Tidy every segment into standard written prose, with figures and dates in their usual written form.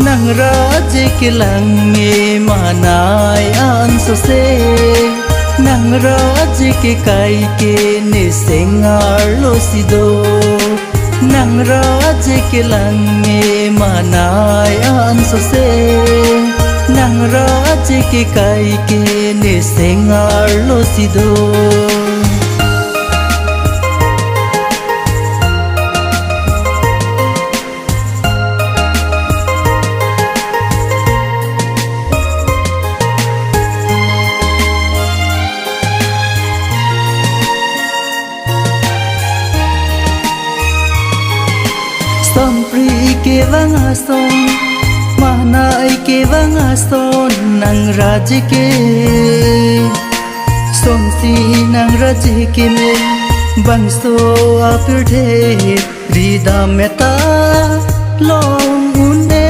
nang raje ke lange manai an so se nang raje ke kai ke ne sengar lo sido nang raje ke lange manai an so se nang raje ke kai ke ne sengar lo sido son pri ke vanga son manai ke vanga son nang raj ke son si nang raj ke me bang so apir the rida meta long une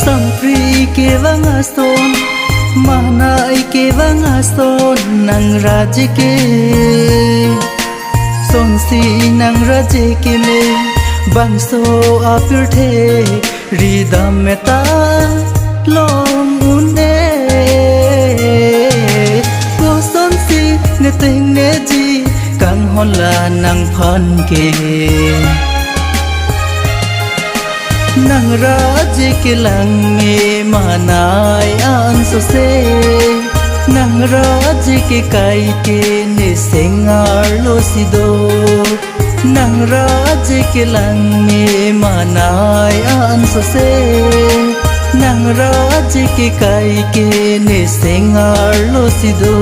son pri ke vanga son manai ke vanga son nang raj ke son si nang raje ke me bang so apir the rida meta long une ko son si ne ting ne ji kang hon la nang phan ke nang raje ke lang me manai an so se nang raje ke kai ke ne sengar lo sido nang raje ke lang me manai an so se nang raje ke kai ke ne sengar lo sido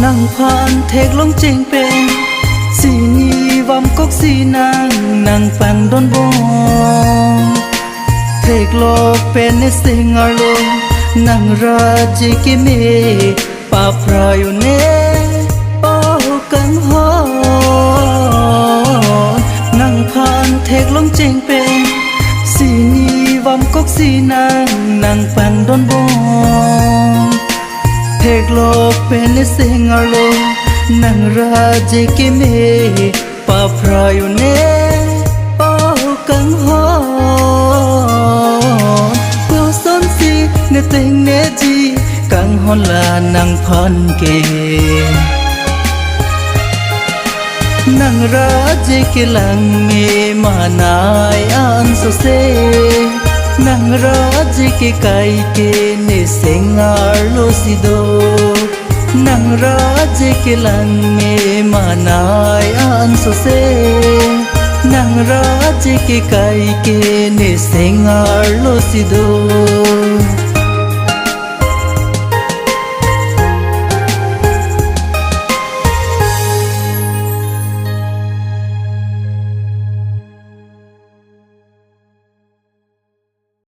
nang phan thek long cheng pen si ni vam kok si nang pang don bong thek lok pen ne singar lo nang raj ke me pa prayo ne o kang ho nang phan thek long cheng pen si ni vam kok si nang pang don bong thek lok pen singar lo nang raje ke me pa prayo ne o kang ho ko son si ne ting ne ji kang hon la nang phan ke nang raje ke lang me manai an so se nang raje ke kai ke ne sengar lo sido nang raje ke lang me manai an so se nang raje ke kai ke ne sengar lo sido